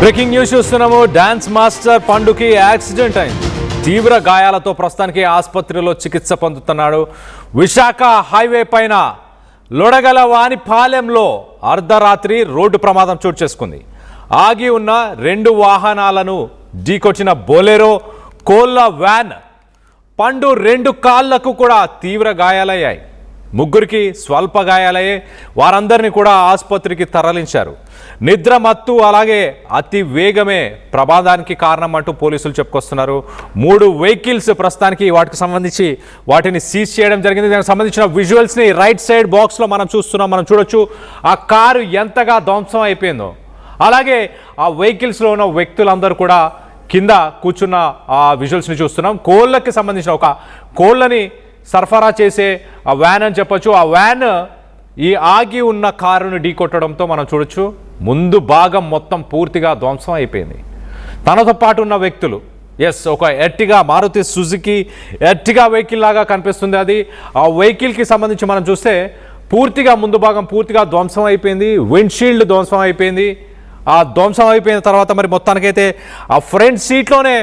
Breaking news చూస్తున్నాము. Dance master పండుకి accident అయింది. తీవ్ర గాయాలతో ప్రస్తుతానికి ఆసుపత్రిలో చికిత్స పొందుతున్నాడు. విశాఖ హైవే పైన లొడగల వానిపాలెంలో అర్ధరాత్రి రోడ్డు ప్రమాదం చోటు చేసుకుంది. ఆగి ఉన్న రెండు వాహనాలను ఢీకొచ్చిన బొలెరో కోళ్ళ వ్యాన్ పండు రెండు కాళ్లకు కూడా తీవ్ర గాయాలయ్యాయి. ముగ్గురికి స్వల్ప గాయాలయ్యాయి. వారందరినీ కూడా ఆసుపత్రికి తరలించారు. నిద్ర మత్తు అలాగే అతి వేగమే ప్రమాదానికి కారణం అంటూ పోలీసులు చెప్పుకొస్తున్నారు. 3 వెహికల్స్ ప్రస్తుతానికి వాటికి సంబంధించి వాటిని సీజ్ చేయడం జరిగింది. దానికి సంబంధించిన విజువల్స్ని రైట్ సైడ్ బాక్స్లో మనం చూస్తున్నాం. మనం చూడొచ్చు ఆ కారు ఎంతగా ధ్వంసం అయిపోయిందో. అలాగే ఆ వెహికల్స్లో ఉన్న వ్యక్తులందరూ కూడా కింద కూర్చున్న ఆ విజువల్స్ని చూస్తున్నాం. కోళ్ళకి సంబంధించిన ఒక కోళ్ళని సరఫరా చేసే ఆ వ్యాన్ అని చెప్పొచ్చు. ఆ వ్యాన్ ఈ ఆగి ఉన్న కారును ఢీకొట్టడంతో మనం చూడొచ్చు ముందు భాగం మొత్తం పూర్తిగా ధ్వంసం అయిపోయింది. తనతో పాటు ఉన్న వ్యక్తులు ఒక Ertiga Maruti Suzuki Ertiga vehicle లాగా కనిపిస్తుంది. అది ఆ వెహికల్కి సంబంధించి మనం చూస్తే పూర్తిగా ముందు భాగం పూర్తిగా ధ్వంసం అయిపోయింది. విండ్షీల్డ్ ధ్వంసం అయిపోయింది. ఆ ధ్వంసం అయిపోయిన తర్వాత మరి మొత్తానికైతే ఆ ఫ్రంట్ సీట్లోనే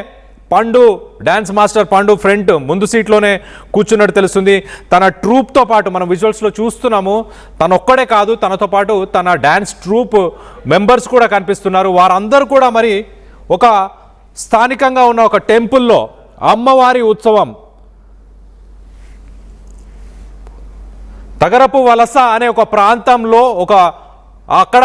పండు డ్యాన్స్ మాస్టర్ పండు ఫ్రంట్ ముందు సీట్లోనే కూర్చున్నట్టు తెలుస్తుంది. తన ట్రూప్తో పాటు మనం విజువల్స్లో చూస్తున్నాము. తను ఒక్కడే కాదు, తనతో పాటు తన డ్యాన్స్ ట్రూప్ మెంబర్స్ కూడా కనిపిస్తున్నారు. వారందరూ కూడా మరి ఒక స్థానికంగా ఉన్న ఒక టెంపుల్లో అమ్మవారి ఉత్సవం తగరపు వలస అనే ఒక ప్రాంతంలో అక్కడ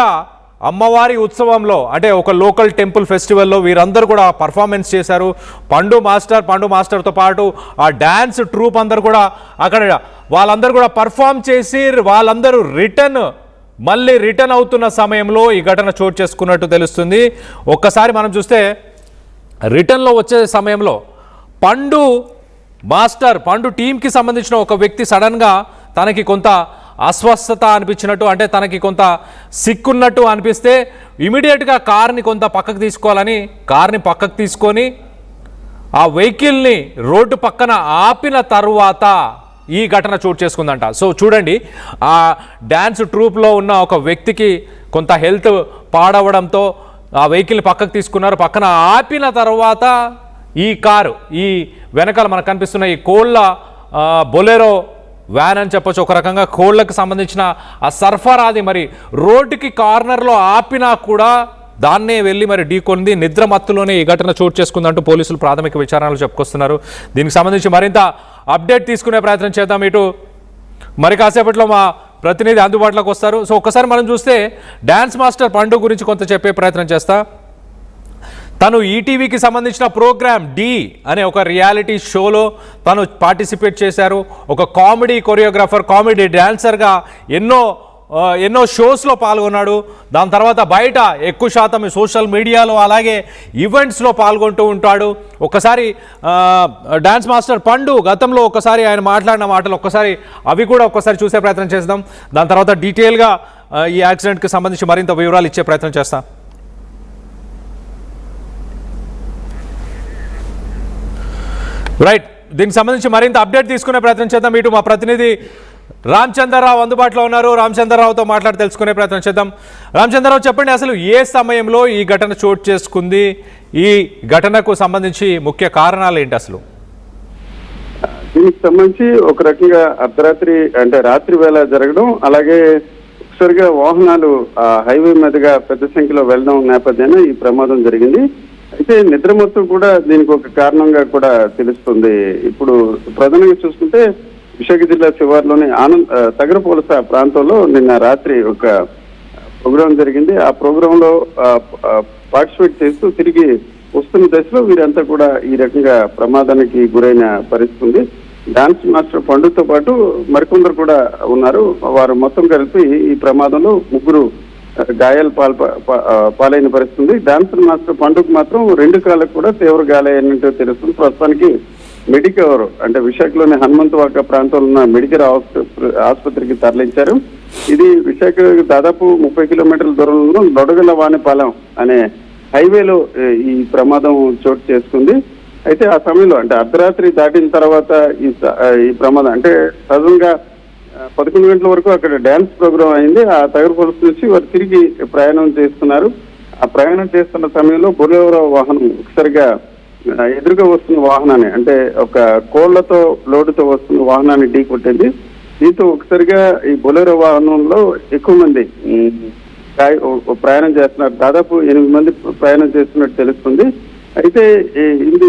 అమ్మవారి ఉత్సవంలో అంటే ఒక లోకల్ టెంపుల్ ఫెస్టివల్లో వీరందరూ కూడా పర్ఫార్మెన్స్ చేశారు. పండు మాస్టర్తో పాటు ఆ డ్యాన్స్ ట్రూప్ అందరూ కూడా అక్కడ వాళ్ళందరూ కూడా పర్ఫామ్ చేసి వాళ్ళందరూ మళ్ళీ రిటర్న్ అవుతున్న సమయంలో ఈ ఘటన చోటు చేసుకున్నట్టు తెలుస్తుంది. ఒక్కసారి మనం చూస్తే రిటర్న్లో వచ్చే సమయంలో పండు టీంకి సంబంధించిన ఒక వ్యక్తి సడన్గా తనకి కొంత అస్వస్థత అనిపించినట్టు అంటే తనకి కొంత సిక్కున్నట్టు అనిపిస్తే ఇమీడియట్గా కార్ని కొంత పక్కకు తీసుకోవాలని కార్ని పక్కకు తీసుకొని ఆ వెహికల్ని రోడ్డు పక్కన ఆపిన తరువాత ఈ ఘటన చోటు చేసుకుందంట. సో చూడండి, ఆ డ్యాన్స్ ట్రూప్లో ఉన్న ఒక వ్యక్తికి కొంత హెల్త్ పాడవడంతో ఆ వెహికల్ని పక్కకు తీసుకున్నారు. పక్కన ఆపిన తర్వాత ఈ కారు ఈ వెనకాల మనకు కనిపిస్తున్న ఈ కోళ్ళ బొలెరో వ్యాన్ అని చెప్పొచ్చు. ఒక రకంగా కోళ్ళకు సంబంధించిన ఆ సరఫరాది మరి రోడ్డుకి కార్నర్లో ఆపినా కూడా దాన్నే వెళ్ళి మరి ఢీకొంది. నిద్ర మత్తులోనే ఈ ఘటన చోటు చేసుకుందంటూ పోలీసులు ప్రాథమిక విచారణలు చెప్పుకొస్తున్నారు. దీనికి సంబంధించి మరింత అప్డేట్ తీసుకునే ప్రయత్నం చేద్దాం. ఇటు మరి కాసేపట్లో మా ప్రతినిధి అందుబాటులోకి వస్తారు. సో ఒక్కసారి మనం చూస్తే డ్యాన్స్ మాస్టర్ పండు గురించి కొంత చెప్పే ప్రయత్నం చేస్తా. తను ఈటీవీకి సంబంధించిన ప్రోగ్రామ్ డి అనే ఒక రియాలిటీ షోలో తను పార్టిసిపేట్ చేశారు. ఒక కామెడీ కొరియోగ్రాఫర్, కామెడీ డాన్సర్గా ఎన్నో షోస్లో పాల్గొన్నాడు. దాని తర్వాత బయట ఎక్కువ శాతం సోషల్ మీడియాలో అలాగే ఈవెంట్స్లో పాల్గొంటూ ఉంటాడు. ఒకసారి డాన్స్ మాస్టర్ పండు గతంలో ఒకసారి ఆయన మాట్లాడిన మాటలు అవి కూడా ఒక్కసారి చూసే ప్రయత్నం చేద్దాం. దాని తర్వాత డీటెయిల్గా ఈ యాక్సిడెంట్కి సంబంధించి మరింత వివరాలు ఇచ్చే ప్రయత్నం చేస్తాం. రైట్, దీనికి సంబంధించి మరింత అప్డేట్ తీసుకునే ప్రయత్నం చేద్దాం. ఇటు మా ప్రతినిధి రామచంద్రరావు అందుబాటులో ఉన్నారు. రామచంద్రరావుతో మాట్లాడి తెలుసుకునే ప్రయత్నం చేద్దాం. రామచంద్రరావు, చెప్పండి, అసలు ఏ సమయంలో ఈ ఘటన చోటు చేసుకుంది? ఈ ఘటనకు సంబంధించి ముఖ్య కారణాలు ఏంటి అసలు? దీనికి సంబంధించి ఒక రకంగా అర్ధరాత్రి అంటే రాత్రి వేళ జరగడం, అలాగే ఒకసారిగా వాహనాలు హైవే మీదుగా పెద్ద సంఖ్యలో వెళ్ళడం నేపథ్యాన ఈ ప్రమాదం జరిగింది. అయితే నిద్రమత్తు కూడా దీనికి ఒక కారణంగా కూడా తెలుస్తుంది. ఇప్పుడు ప్రధానంగా చూసుకుంటే విశాఖ జిల్లా శివార్లోని తగరపువలస ప్రాంతంలో నిన్న రాత్రి ఒక ప్రోగ్రాం జరిగింది. ఆ ప్రోగ్రాంలో పార్టిసిపేట్ చేస్తూ తిరిగి వస్తున్న దశలో వీరంతా కూడా ఈ రకంగా ప్రమాదానికి గురైన పరిస్థితి ఉంది. డాన్స్ మాస్టర్ పండుతో పాటు మరికొందరు కూడా ఉన్నారు. వారు మొత్తం కలిపి ఈ ప్రమాదంలో 3 గాయాలు పాలైన పరిస్థితుంది. డాన్సర్ మాస్టర్ పండుగ మాత్రం 2 కాళ్ళకు కూడా తీవ్ర గాయాలైనట్టు తెలుస్తుంది. ప్రస్తుతానికి మెడికవర్ అంటే విశాఖలోని హనుమంతవాక ప్రాంతంలో ఉన్న మెడికల్ ఆసుపత్రికి తరలించారు. ఇది విశాఖ దాదాపు 30 కిలోమీటర్ల దూరంలో లొడగల వానిపాలెం అనే హైవేలో ఈ ప్రమాదం చోటు చేసుకుంది. అయితే ఆ సమయంలో అంటే అర్ధరాత్రి దాటిన తర్వాత ఈ ప్రమాదం అంటే సడన్గా 11 గంటల వరకు అక్కడ డ్యాన్స్ ప్రోగ్రామ్ అయింది. ఆ తగరపువలస నుంచి వారు తిరిగి ప్రయాణం చేస్తున్నారు. ఆ ప్రయాణం చేస్తున్న సమయంలో బొలెరో వాహనం ఒకసారిగా ఎదురుగా వస్తున్న వాహనాన్ని, అంటే ఒక కోళ్లతో లోడుతో వస్తున్న వాహనాన్ని ఢీ కొట్టింది. దీంతో ఒకసారిగా ఈ బొలెరో వాహనంలో ఎక్కువ మంది ప్రయాణం చేస్తున్నారు. దాదాపు 8 మంది ప్రయాణం చేస్తున్నట్టు తెలుస్తుంది. అయితే ఇది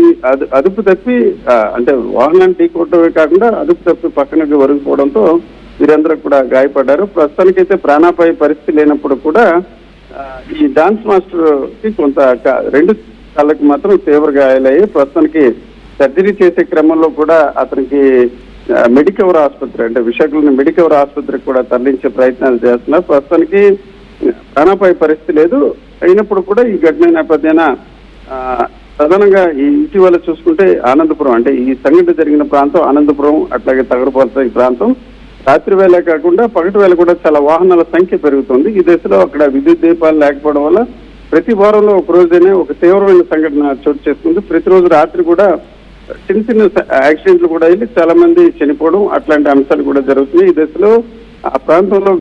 అదుపు తప్పి అంటే వాహనాన్ని ఢీకొట్టడమే కాకుండా అదుపు తప్పి పక్కనకి ఒరిగిపోవడంతో వీరందరూ కూడా గాయపడ్డారు. ప్రస్తుతానికైతే ప్రాణాపాయ పరిస్థితి లేనప్పుడు కూడా ఈ డాన్స్ మాస్టర్ కి కొంత 2 కాళ్ళకి మాత్రం తీవ్ర గాయాలయ్యి ప్రస్తుతానికి సర్జరీ చేసే క్రమంలో కూడా అతనికి మెడికవర్ ఆసుపత్రి, అంటే విశాఖలోని మెడికవర్ ఆసుపత్రికి కూడా తరలించే ప్రయత్నాలు చేస్తున్నారు. ప్రస్తుతానికి ప్రాణాపాయ పరిస్థితి లేదు. అయినప్పుడు కూడా ఈ ఘటన నేపథ్యాన ప్రధానంగా ఈ ఇటీవల చూసుకుంటే ఆనందపురం, అంటే ఈ సంఘటన జరిగిన ప్రాంతం ఆనందపురం, అట్లాగే తగరపల్లి ఈ ప్రాంతం రాత్రి వేళ కాకుండా పగటి వేళ కూడా చాలా వాహనాల సంఖ్య పెరుగుతుంది. ఈ దశలో అక్కడ విద్యుత్ దీపాలు లేకపోవడం వల్ల ప్రతి వారంలో ఒక రోజైనా ఒక తీవ్రమైన సంఘటన చోటు చేసుకుంది. ప్రతిరోజు రాత్రి కూడా చిన్న చిన్న యాక్సిడెంట్లు కూడా అయ్యి చాలా మంది చనిపోవడం అట్లాంటి అంశాలు కూడా జరుగుతున్నాయి. ఈ దశలో ఆ ప్రాంతంలో